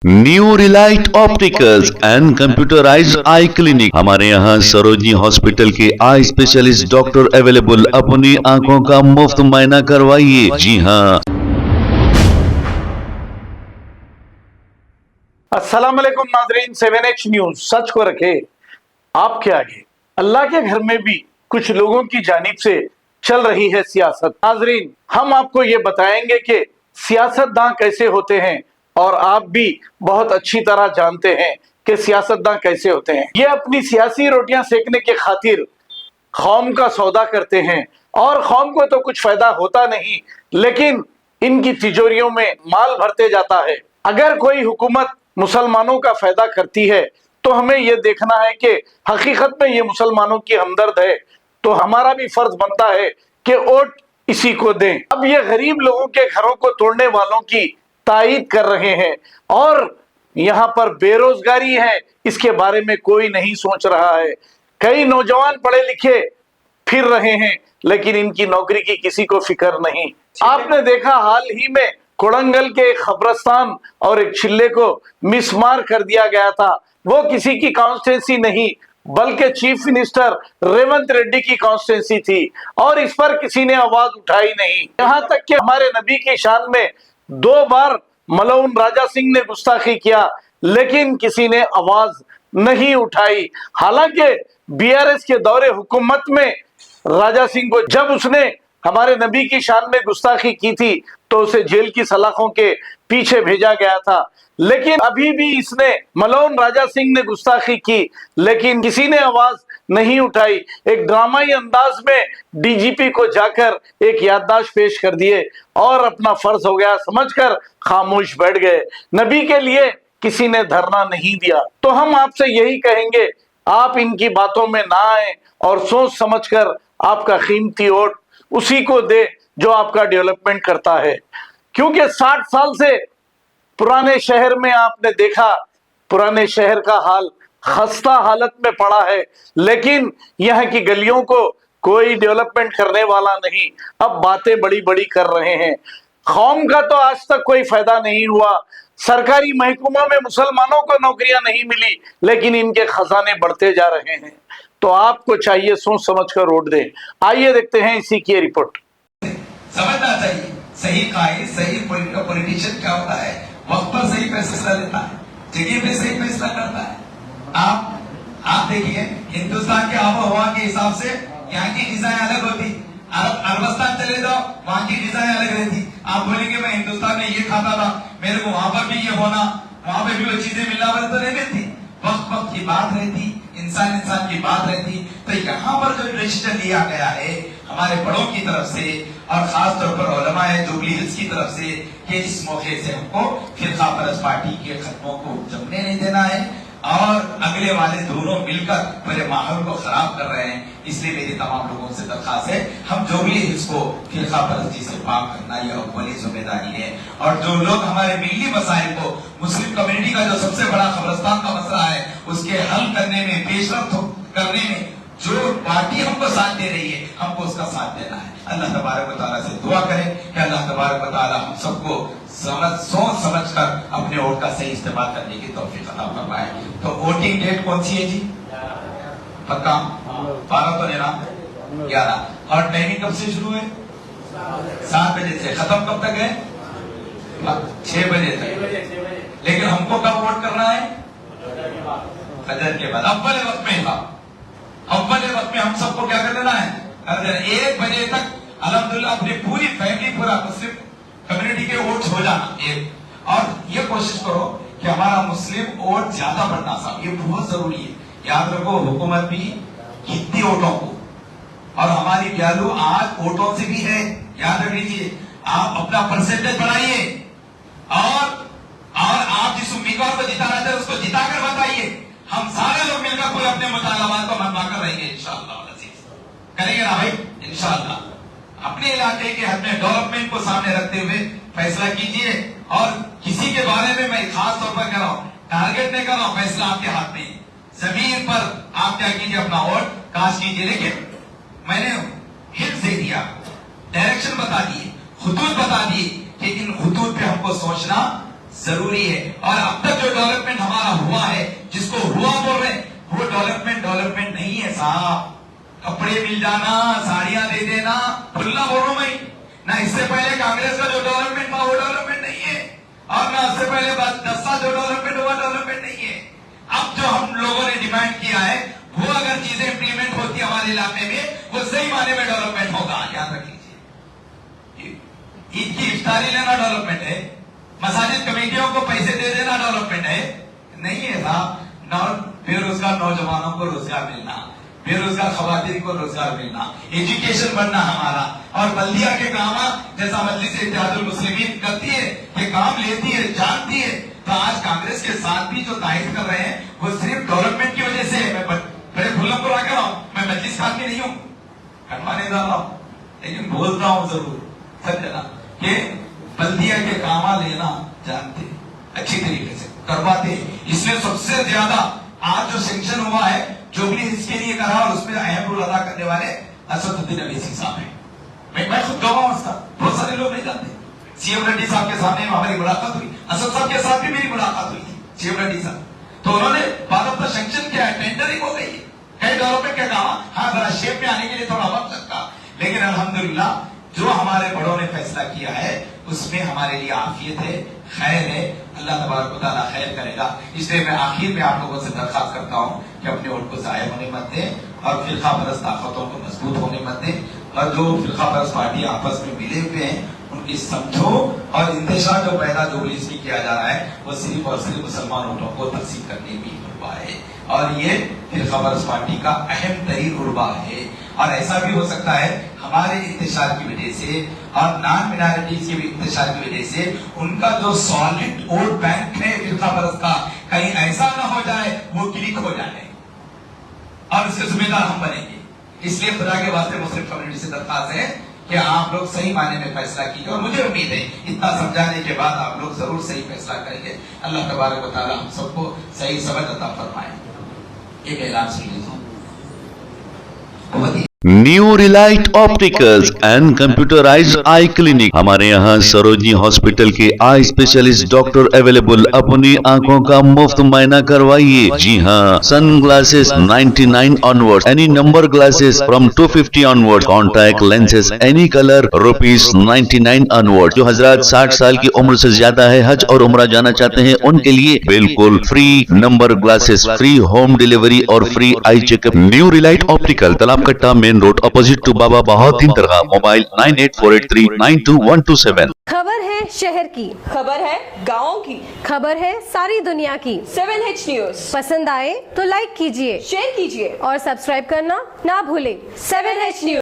New Relight opticals and computerised I clinic. हमारे यहाँ Sarojini hospital के आई स्पेशलिस्ट डॉक्टर अवेलेबल। अपनी आंखों का मुफ्त मुआयना करवाइए। जी हाँ। अस्सलाम वालेकुम नाज़रीन, 7H न्यूज सच को रखे आपके आगे। अल्लाह के घर में भी कुछ लोगों की जानिब से चल रही है सियासत। नाज़रीन, हम आपको ये बताएंगे कि सियासतदान कैसे होते हैं और आप भी बहुत अच्छी तरह जानते हैं कि सियासतदान कैसे होते हैं। ये अपनी सियासी रोटियां सेकने के खातिर कौम का सौदा करते हैं और कौम को तो कुछ फायदा होता नहीं, लेकिन इनकी तिजोरियों में माल भरते जाता है। अगर कोई हुकूमत मुसलमानों का फायदा करती है तो हमें यह देखना है कि हकीकत में ये मुसलमानों की हमदर्द है, तो हमारा भी फर्ज बनता है कि वोट इसी को दें। अब ये गरीब लोगों के घरों को तोड़ने वालों की तायीद कर रहे हैं और यहाँ पर बेरोजगारी है, इसके बारे में कोई नहीं सोच रहा है। कई नौजवान पढ़े लिखे फिर रहे हैं, लेकिन इनकी नौकरी की किसी को फिक्र नहीं। आपने देखा हाल ही में कोड़ंगल के एक खबरस्तान और एक चिल्ले को मिसमार कर दिया गया था। वो किसी की कॉन्स्टिट्यूंसी नहीं बल्कि चीफ मिनिस्टर रेवंत रेड्डी की कॉन्स्टिट्यूंसी थी और इस पर किसी ने आवाज उठाई नहीं। यहाँ तक कि हमारे नबी की शान में 2 बार मलऊन राजा सिंह ने गुस्ताखी किया, लेकिन किसी ने आवाज नहीं उठाई। हालांकि बीआरएस के दौरे हुकूमत में राजा सिंह को जब उसने हमारे नबी की शान में गुस्ताखी की थी तो उसे जेल की सलाखों के पीछे भेजा गया था, लेकिन अभी भी इसने मलऊन राजा सिंह ने गुस्ताखी की, लेकिन किसी ने आवाज नहीं उठाई। एक ड्रामाई अंदाज में डीजीपी को जाकर एक याददाश्त पेश कर दिए और अपना फर्ज हो गया समझकर खामोश बैठ गए। नबी के लिए किसी ने धरना नहीं दिया। तो हम आपसे यही कहेंगे, आप इनकी बातों में ना आए और सोच समझकर आपका कीमती वोट उसी को दे जो आपका डेवलपमेंट करता है। क्योंकि 60 साल से पुराने शहर में आपने देखा, पुराने शहर का हाल खस्ता हालत में पड़ा है, लेकिन यहाँ की गलियों को कोई डेवलपमेंट करने वाला नहीं। अब बातें बड़ी बड़ी कर रहे हैं। कौम का तो आज तक कोई फायदा नहीं हुआ। सरकारी महकमों में मुसलमानों को नौकरियां नहीं मिली, लेकिन इनके खजाने बढ़ते जा रहे हैं। तो आपको चाहिए सोच समझ कर वोट दें। आइए देखते हैं इसी की रिपोर्ट। समझना चाहिए सही कायद सही पॉलिटिशियन क्या होता है, वक्त पर सही फैसला लेता है, जगह पे सही फैसला करता है। आप देखिए हिंदुस्तान के आबो हवा के हिसाब से यहाँ की डिजाइन अलग होती। अरबस्तान चले जाओ, वहाँ की डिजाइन अलग रहती। आप बोलेंगे मैं हिंदुस्तान में ये खाता था, मेरे को वहां पर भी ये होना, वहां पे भी वो चीजें मिलना वाले तो नहीं मिलती। वक्त की बात रहती, इंसान की बात रहती। तो यहाँ पर जो डिसीजन लिया गया है हमारे बड़ों की तरफ से और खास तौर पर उलमाए जुबली हिल्स की तरफ से कि इस मौके से हमको फिरका परस्त पार्टी के खत्मों को जमने नहीं देना है और अगले वाले दोनों मिलकर पूरे माहौल को खराब कर रहे हैं। इसलिए मेरी तमाम लोगों से दरखास्त है, हम जुबली हिल्स को फिरका परस्ती से पाक करना यह बड़ी जिम्मेदारी है। और जो लोग हमारे मिली मसाइल को, मुस्लिम कम्युनिटी का जो सबसे बड़ा कब्रिस्तान का मसला है उसके हल करने में, पेशरफ्त करने में जो पार्टी हमको साथ दे रही है, हमको उसका साथ देना है। अल्लाह तबारक व तआला से दुआ करें कि अल्लाह तबारक व तआला हम सबको सोच समझ कर अपने वोट का सही इस्तेमाल करने की तौफीक अता फरमाए। तो वोटिंग डेट कौन सी है जी? पक्का 12 तो लेना 11। और टाइमिंग कब से शुरू है? 7 बजे से। खत्म कब तक है? 6 बजे तक। लेकिन हमको कब वोट करना है? फजर के बाद, अव्वल वक्त में। अव्वल वक्त में हम सबको क्या कर देना है? 1 बजे तक अल्हम्दुलिल्लाह अपनी पूरी फैमिली, पूरा मुस्लिम कम्युनिटी के वोट हो जाना एक। और ये कोशिश करो कि हमारा मुस्लिम वोट ज्यादा बढ़ना साहब, ये बहुत जरूरी है। याद रखो हुकूमत भी गिनती वोटों को, और हमारी वैल्यू आज वोटों से भी है। याद रख लीजिए, आप अपना परसेंटेज बढ़ाइए और आप जिस उम्मीदवार को जिताना चाहते उसको जिताकर बताइए। हम सारे लोग मिलकर कोई अपने मुतालबात को मनवाकर रहेंगे इंशाअल्लाह। करेंगे ना भाई? इंशाअल्लाह। अपने इलाके के हद में डेवलपमेंट को सामने रखते हुए फैसला कीजिए। और किसी के बारे में मैं खास तौर पर कह रहा हूं, टारगेट नहीं कर रहा हूं, फैसला आपके हाथ में। जमीन पर आप क्या कीजिए, अपना वोट कास्ट कीजिए। लेकिन मैंने हिंट दे दिया, डायरेक्शन बता दिए, खुतूत बता दिए कि इन खुतूत पे हमको सोचना जरूरी है। और अब तक जो कपड़े मिल जाना, साड़ियां दे देना, खुला बोल रहा हूं मैं ना। इससे पहले कांग्रेस का जो डेवलपमेंट था वो डेवलपमेंट नहीं है, और ना उससे पहले 10 साल जो डेवलपमेंट हुआ डेवलपमेंट नहीं है। अब जो हम लोगों ने डिमांड किया है वो अगर चीजें इंप्लीमेंट होती हमारे इलाके में, वो सही माने में डेवलपमेंट होगा। याद रख लीजिए, ईद की इफ्तारी लेना डेवलपमेंट है, मसाजिद कमेटियों को पैसे दे देना डेवलपमेंट है नहीं है साहब। बेरोजगार नौजवानों को रोजगार मिलना, बेरोजगार खवातीन को रोजगार मिलना, एजुकेशन बढ़ना हमारा, और बल्दिया के काम जैसा मजलिस इत्तेहादुल मुस्लिमीन करती है, ये काम लेती है, जानती है। तो आज कांग्रेस के साथ भी जो तायद कर रहे हैं वो सिर्फ डेवलपमेंट की वजह से है। मैं बड़े खुल्लम को रहा हूं, मैं मजलिस खान में नहीं हूं, कटवा नहीं डाल रहा हूं, लेकिन बोल रहा हूं जरूर सब जना कि बल्दिया के काम लेना जानते, अच्छी तरीके से करवाते। इसलिए सबसे ज्यादा आज जो सेंक्शन हुआ है जुबली इसके लिए करा, और उसमें अहम रोल अदा करने वाले असदुद्दीन अवैसी साहब हैं। मैं खुद गवाह हूं उसका, बहुत सारे लोग नहीं जानते। सीएम रेड्डी साहब के सामने हमारी मुलाकात हुई, असद साहब के साथ भी मेरी मुलाकात हुई थी, सीएम रेड्डी साहब। तो उन्होंने बाद ऑफ द सेंक्शन किया है, टेंडरिंग हो गई है, कई डेवलपमेंट का काम। हाँ, जरा शेप में आने के लिए थोड़ा वक्त लगता, लेकिन अल्हम्दुलिल्लाह जो हमारे बड़ों ने फैसला किया है उसमें हमारे लिए आफियत है, खैर है। अल्लाह तबारक व तआला खैर करेगा। इसलिए मैं आखिर में आप लोगों से दरखास्त करता हूँ कि अपने वोट को जाया होने मत दें, और फिरका परस्त ताकतों को मजबूत होने मत दें, और जो फिरका परस्त पार्टी आपस में मिले हुए हैं उनकी समझो, और इंतशार जो पैदा जुबलीस में किया जा रहा है वो सिर्फ और सिर्फ मुसलमान वोटों को तकसीम करने में उर्बा है, और ये फिरका परस्त पार्टी का अहम तरीन उर्बा है। और ऐसा भी हो सकता है हमारे इंतशार की वजह से और नॉन मिनॉरिटीज के इंतशार की वजह से उनका जो सॉलिड वोट बैंक है फिरका परस्त का, कहीं ऐसा न हो जाए वो क्लिक हो जाए, और उसके जिम्मेदार हम बनेंगे। इसलिए खुदा के वास्ते मुस्लिम कम्युनिटी से दरखास्त है कि आप लोग सही मायने में फैसला कीजिए, और मुझे उम्मीद है इतना समझाने के बाद आप लोग जरूर सही फैसला करेंगे। अल्लाह तबारक व तआला हम सबको सही समझ अता फरमाए। एक ऐलान सुन लीजिए। New Relight opticals and computerised I clinic, हमारे यहाँ सरोजनी हॉस्पिटल के आई स्पेशलिस्ट डॉक्टर अवेलेबल। अपनी आंखों का मुफ्त मायना करवाइए। जी हाँ, sun glasses 99 onward, any number glasses from 250 onward, contact lenses any colour ₹99 onward. जो हजरात 60 साल की उम्र से ज्यादा है, हज और उम्रा जाना चाहते हैं, उनके लिए बिल्कुल free number glasses, free home delivery और free eye checkup. New relight optical, Talab Katta, main road, opposite to Baba Bahauddin दरगाह। मोबाइल 9848392127। खबर है शहर की, खबर है गाँव की, खबर है सारी दुनिया की। 7H न्यूज पसंद आए तो लाइक कीजिए, शेयर कीजिए और सब्सक्राइब करना ना भूलें। 7H news.